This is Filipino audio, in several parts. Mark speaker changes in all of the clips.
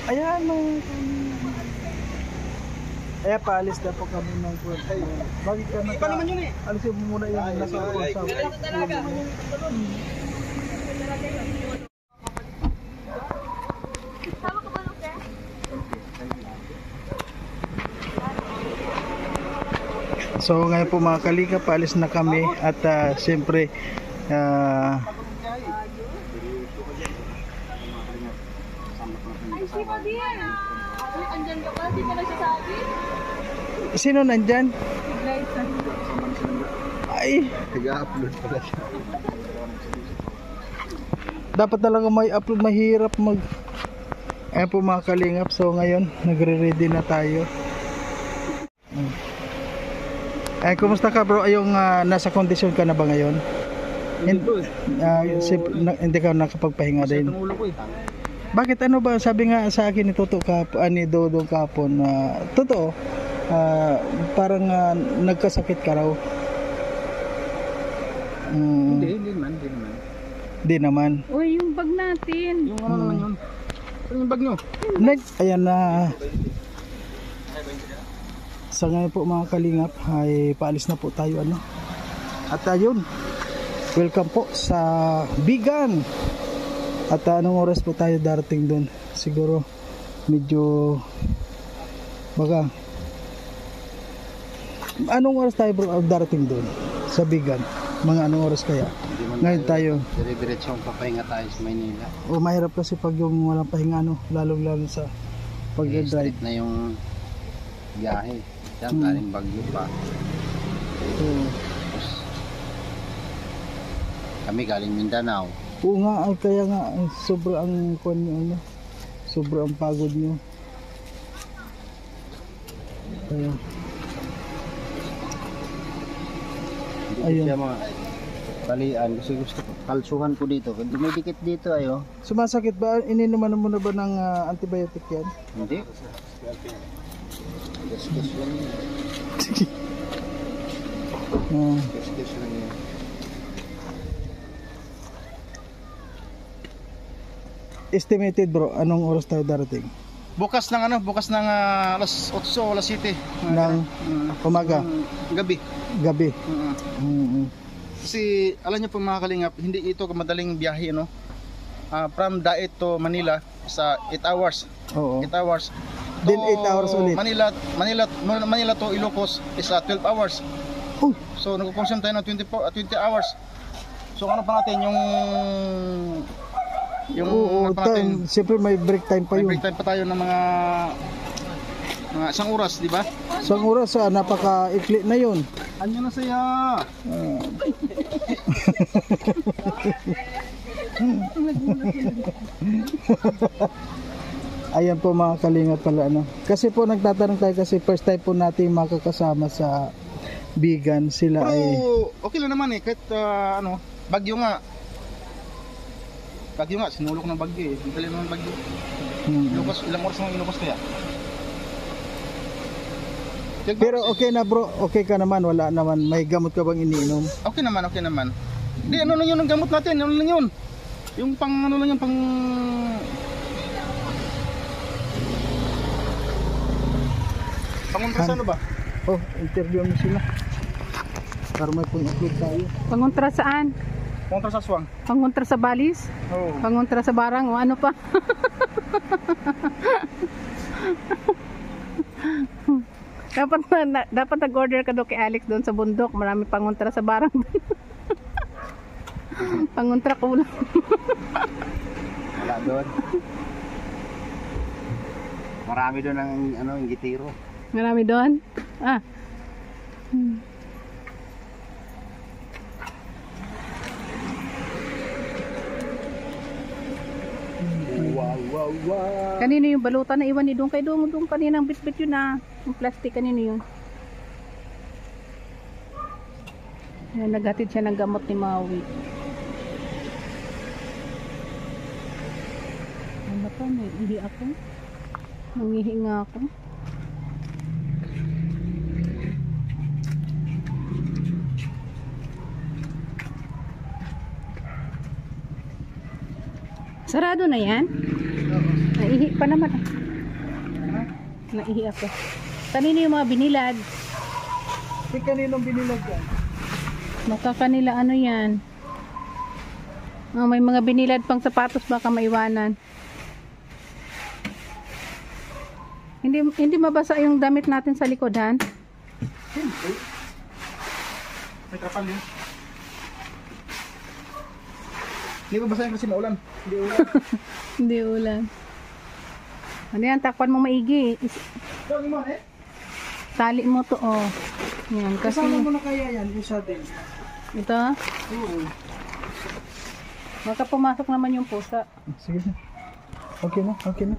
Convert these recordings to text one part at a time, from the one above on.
Speaker 1: Ayan, ayan, paalis na po kami ng kwento. Bakit ka naka... Paano naman yun eh? Alisin mo muna yung nasa sa... So ngayon po mga kalika, paalis na kami at siyempre
Speaker 2: andyan ka ba? Di mo nagsasabi?
Speaker 1: sino nandyan? Ay,
Speaker 3: nag-upload pala siya.
Speaker 1: dapat talaga may upload, mahirap mag... Ayan po mga kalingap, so ngayon nagre-ready na tayo. Ay, kumusta ka bro? Yung nasa kondisyon ka na ba ngayon? Hindi ka nakapagpahinga din. Bakit ano ba? Sabi nga sa akin ni Toto ni Dodong kapon na totoo, parang nagkasakit ka raw.
Speaker 3: Hindi naman.
Speaker 2: Uy, yung bag natin.
Speaker 3: Yung ano naman yun? Ano yung bag nyo?
Speaker 1: Ayan na. Sa ngayon po mga kalingap ay paalis na po tayo ano. At ayun, welcome po sa Bigan. At anong oras po tayo darating doon? Siguro medyo baka anong oras tayo bro darating doon sa Bigan? Mga anong oras kaya? Ngayon tayo
Speaker 3: Dire-diretsong papahinga tayo sa Maynila.
Speaker 1: O mahirap kasi pag yung walang pahinga no, lalo sa pag-drive
Speaker 3: na yung biyahe. Diyan taling Bagyo pa. Kami galing Mindanao.
Speaker 1: Oo nga, ay kaya nga sobrang kuwan nyo ano, sobrang pagod nyo. Kaya ayun.
Speaker 3: Siya mga balian kasi gusto ko kalsuhan ko dito. May dikit dito ayo.
Speaker 1: Sumasakit ba? Ininuman mo na ba ng antibiotic yan?
Speaker 3: Hindi. Kes-kes lang yun. Kes-kes lang yun.
Speaker 1: Estimated bro, anong oras tayo darating?
Speaker 3: Bukas ng alas 8 o alas 7
Speaker 1: ng umaga,
Speaker 3: gabi. Kasi alam niyo po mga kalingap, hindi ito madaling biyahe no. From Daet to Manila sa 8 hours.
Speaker 1: Oo.
Speaker 3: 8 hours.
Speaker 1: Then 8 hours ulit.
Speaker 3: Manila to Ilocos is 12 hours. So nagko-consume tayo ng 20 hours. So ano pa natin yung
Speaker 1: time, siyempre may break time pa yun.
Speaker 3: May break time pa tayo ng mga isang oras, di ba?
Speaker 1: Isang oras, napaka-ikli na yun.
Speaker 3: Anyo na saya.
Speaker 1: Ayan po mga kalingat pala ano. Kasi po nagtatanong tayo kasi first time po natin makakasama sa Bigan sila.
Speaker 3: Pero
Speaker 1: ay
Speaker 3: okay lang naman kahit bagyo nga, sinulok ng bagyo eh. Dali naman bagyo. Ilocos, ilang oras ng Ilocos kaya?
Speaker 1: Pero okay na bro, okay ka naman, wala naman, may gamot ka bang iniinom?
Speaker 3: Okay naman. Hindi, ano lang yun ang gamot natin, ano lang yun? Yung panguntra sa ano ba?
Speaker 1: Oh, interview mo sila. Para may pang-upload tayo.
Speaker 2: Pangontra saan?
Speaker 3: Panguntra sa aswang.
Speaker 2: Pangontra sa balis?
Speaker 3: Oo.
Speaker 2: Pangontra sa barang o ano pa? dapat nag-order ka doon kay Alex doon sa bundok. Marami pangontra sa barang. Pangontra kulang.
Speaker 3: Wala doon. Marami doon ang gitiro.
Speaker 2: Marami doon?
Speaker 3: Wow.
Speaker 2: Kanino yung balutan na iwan ni Dung? Kay Dung kaninang bitbit yun yung plastic, kanino yun? Yan, naghatid siya ng gamot ni Maui. Ano pa, hindi ako. Nangihinga ako. Sarado na yan?
Speaker 1: Oo.
Speaker 2: Naihi pa naman. Naihi ako. Kanino yung mga binilad?
Speaker 1: Kaninong binilag yan?
Speaker 2: Baka kanila ano yan. Oh, may mga binilad pang sapatos baka maiwanan. Hindi mabasa yung damit natin sa likod, Han?
Speaker 3: May trapal yun. Hindi ba basa kasi maulan? Hindi ulan.
Speaker 2: Hindi ulan. Ano yan? Takpan mo maigi.
Speaker 3: Gawin mo eh.
Speaker 2: Tali mo to, oh. Yan, kasi...
Speaker 1: Kasama mo na kaya yan, isa din.
Speaker 2: Ito?
Speaker 1: Oo.
Speaker 2: Baka pumasok naman yung pusa.
Speaker 1: Sige na. Okay na, okay na.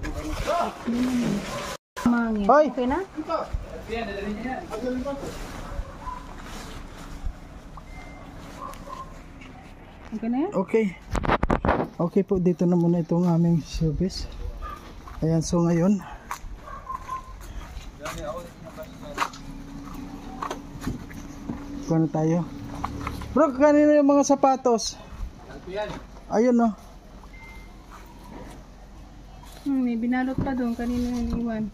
Speaker 2: Mangin.
Speaker 1: Hoy!
Speaker 2: Okay na? Okay na yan?
Speaker 1: Okay. Okay po, dito na muna itong aming service. Ayan, so ngayon kuha tayo. Bro, kanino yung mga sapatos? Ayun no.
Speaker 2: May binalot pa doon. Kanina yung iwan.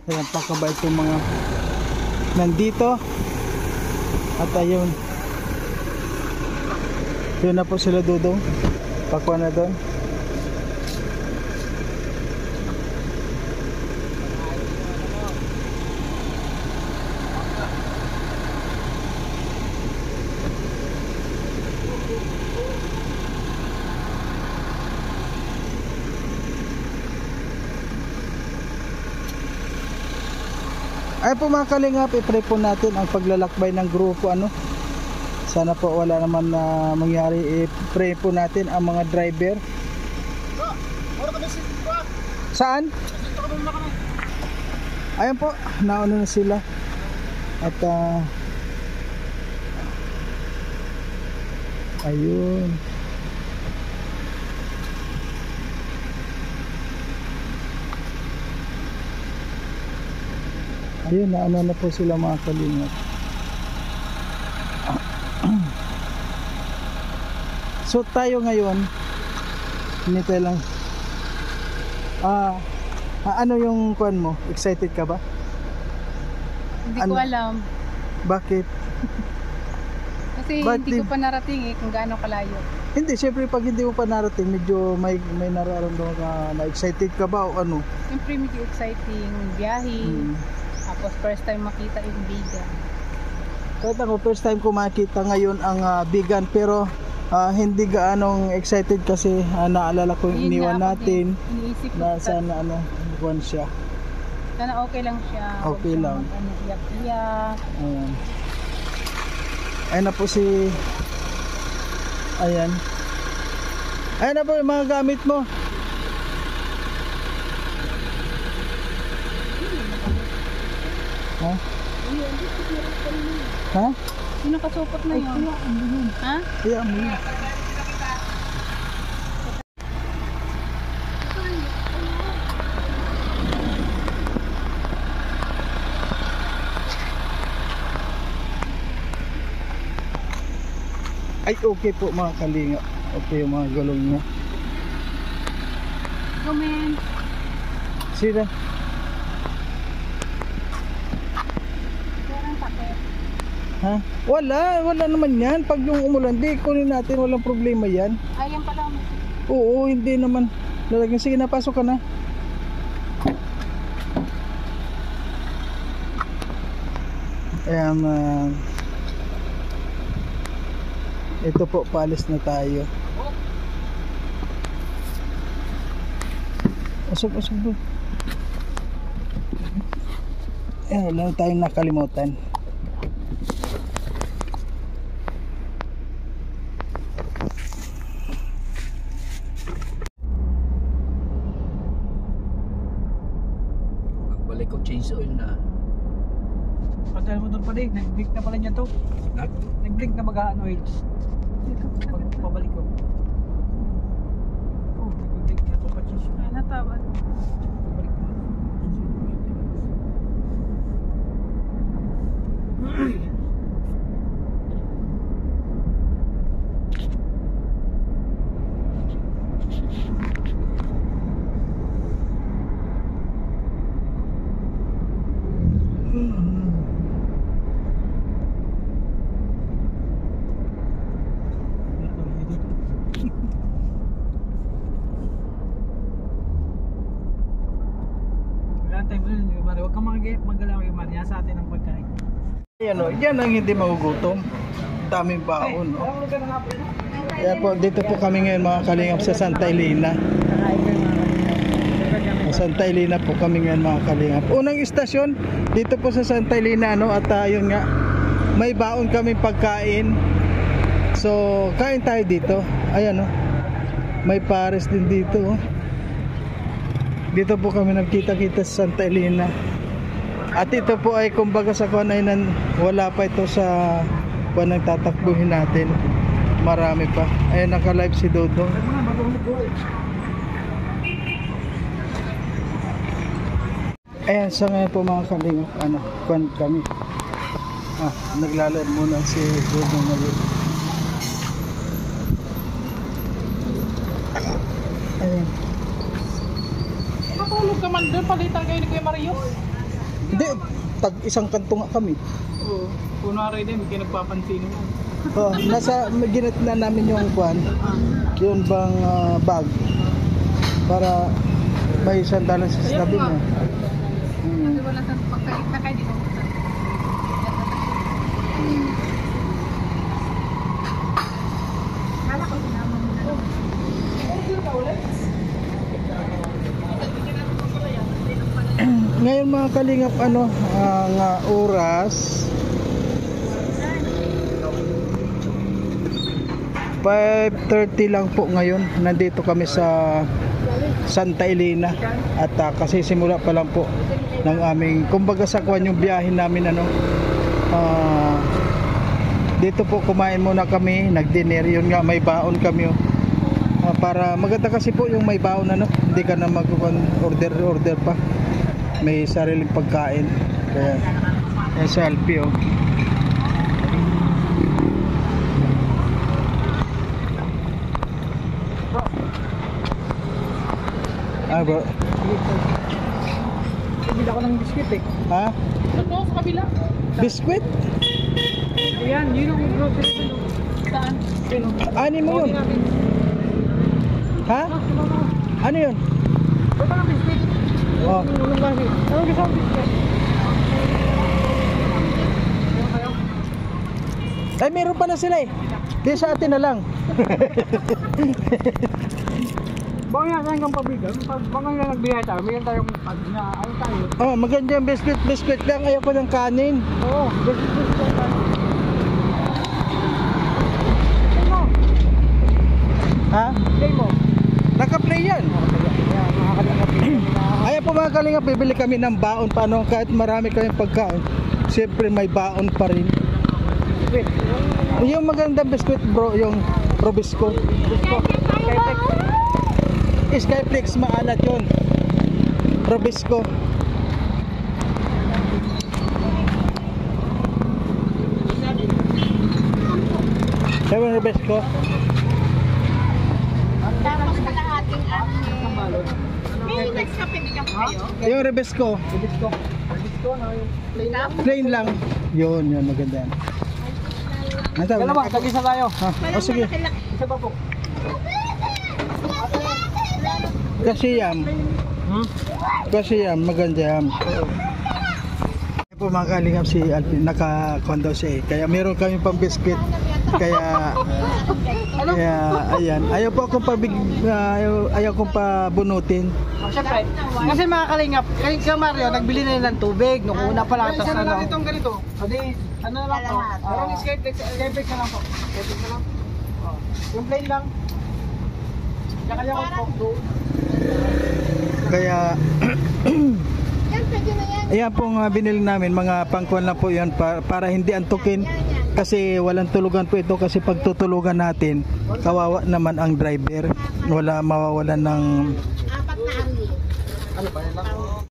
Speaker 1: Ayan, pakabait yung mga nandito. At ayun, yun na po sila Dudong. Pakuha na doon. Ay po mga kalingap, i-pray po natin ang paglalakbay ng grupo ano. Sana po wala naman na mangyari. I-pray po natin ang mga driver. Saan? Ayan po, nauna na sila. At ayun. Ayun, nauna na po sila mga kalingap. So tayo ngayon, hinintay lang. Ano yung kuan mo? Excited ka ba?
Speaker 2: Hindi
Speaker 1: Ano?
Speaker 2: ko alam.
Speaker 1: Bakit?
Speaker 2: Kasi
Speaker 1: But
Speaker 2: hindi ko pa narating kung gaano kalayo.
Speaker 1: Hindi, syempre pag hindi mo pa narating, medyo may nararamdaman ka na excited ka ba o ano?
Speaker 2: Siyempre medyo exciting biyahe. Tapos first time makita yung bigan.
Speaker 1: Kahit ako, first time ko makita ngayon ang bigan, pero hindi gaanong excited kasi naalala ko yung
Speaker 2: Yun
Speaker 1: iniwan
Speaker 2: nga,
Speaker 1: natin
Speaker 2: iniisip ko
Speaker 1: na sana buwan siya.
Speaker 2: sana okay lang siya. Huwag
Speaker 1: Okay
Speaker 2: siyang
Speaker 1: lang.
Speaker 2: iyak-iyak.
Speaker 1: Ayan. Ayan na po si... Ayan. Ayan na po yung mga gamit mo. Ha? Ha?
Speaker 2: Sino kasupot na yun? Ha?
Speaker 1: Kaya mo yun. Ay, okay po mga kalinga. Okay yung mga gulong niya.
Speaker 2: Comment.
Speaker 1: Sira.
Speaker 2: Parang takip.
Speaker 1: Ha? Wala naman yan. Pag yung umulan, di kunin natin, walang problema yan.
Speaker 2: Ayan pala.
Speaker 1: Oo, hindi naman. Lalagyan, sige na, pasok ka na. Ayan, ito po, paalis na tayo. Usog bro. Ayan, wala tayong nakalimutan.
Speaker 4: Balik ko change oil na.
Speaker 5: Patay mo doon pala eh, nag-blink na pala niya to. Nag-blink na mag-ano oil. Pabalik ko. Oh, nag-blink na to pa siya.
Speaker 2: Ay, natawad.
Speaker 5: Pabalik na. Antay mo yun, Mari. Huwag kang magalaw yung Mari. Sa atin ang pagkain.
Speaker 1: Yan o, yan ang hindi magugutom. Daming baon. No?
Speaker 5: Parang lugar nga po.
Speaker 1: Kaya po, dito po kami ngayon mga kalingap sa Santa Elena. Sa Santa Elena po kami ngayon mga kalingap. Unang istasyon, dito po sa Santa Elena, no? At yun nga, may baon kami pagkain. So, kain tayo dito. Ayan, no? May pares din dito. Oh. Dito po kami nagkita-kita sa Santa Elena. At ito po ay kumbaga sa kuwan ay wala pa ito sa kuwan ang tatakbuhin natin. Marami pa. Ayan, naka-live si Dodo. Ayan, sa ngayon po mga kalingap, kuwan kami. Naglalaro muna si Dodo ngayon. Ayan.
Speaker 5: Matulog ka man doon, palitan kayo ni Kuya Mario.
Speaker 1: Hindi, tag isang kanto nga kami.
Speaker 5: Oo, kunwari din, hindi nagpapansin mo.
Speaker 1: Nasa ginit na namin yung kuwan, yun bang bag para may sandalan sa sabi niya.
Speaker 2: Wala sa pagkain na kayo dito.
Speaker 1: Ngayon mga kalingap, ang oras 5:30 lang po ngayon. Nandito kami sa Santa Elena at kasi simula pa lang po ng aming kumbaga sa kuwan yung biyahe namin dito po kumain muna kami, nag-dinner, yun nga may baon kami para maganda kasi po yung may baon hindi ka na mag-order pa, may sariling pagkain kaya selfie bro.
Speaker 5: Bibila ko ng biskuit eh.
Speaker 1: Ha?
Speaker 5: Ito sa kabila.
Speaker 1: Biskuit?
Speaker 5: Ayan, yun ang grocery ko. Saan?
Speaker 1: Ani mo yun? Ha? Ano yun?
Speaker 5: Ito ang biskuit.
Speaker 1: Oh.
Speaker 5: Anong lagi? Anong gusto ang biskuit?
Speaker 1: Ay, meron pa na sila eh. Di sa atin na lang.
Speaker 5: Baka nga saan kang pabigan? Baka nga nagbihay tayo, mayroon tayong ano tayo?
Speaker 1: Maganda yung biskuit lang. Ayaw ko ng kanin.
Speaker 5: Oo, biskuit tayo.
Speaker 1: Ha?
Speaker 5: Play mo.
Speaker 1: Naka-play yan. Ayaw po mga kalingap, bibili kami ng baon pa kahit marami kaming pagkain. Siyempre may baon pa rin. Yung magandang biskuit bro, yung Robisco. Skyflex maalat yun. Robisco. Sabi Robisco.
Speaker 2: Tapos kalahating may next kapit ka kayo?
Speaker 1: Yung Robisco.
Speaker 5: Robisco na yung
Speaker 1: Plain lang. Yun, maganda yan.
Speaker 5: Dalawa, tag-isa tayo.
Speaker 1: Sige.
Speaker 5: Isa pa po.
Speaker 1: Kasi yan, maganda yan. Po mga kalingap, si Alvin naka-condo siya kaya meron kami pang biscuit. Kaya ayan, ayaw po akong ayaw kong pabunutin.
Speaker 5: Siyempre, kasi mga kalingap, kay Mario nagbili na yun ng tubig nung una pa lang. Isa na lang itong ganito. Adi, ano na lang po? Parang Skyflex na lang po. Skyflex na lang. Yung plain lang. Kaya ko
Speaker 1: kaya ayan pong binili namin, mga pangkuan lang po yan para hindi antukin kasi walang tulugan po ito kasi pag tutulugan natin kawawa naman ang driver, wala mawawalan ng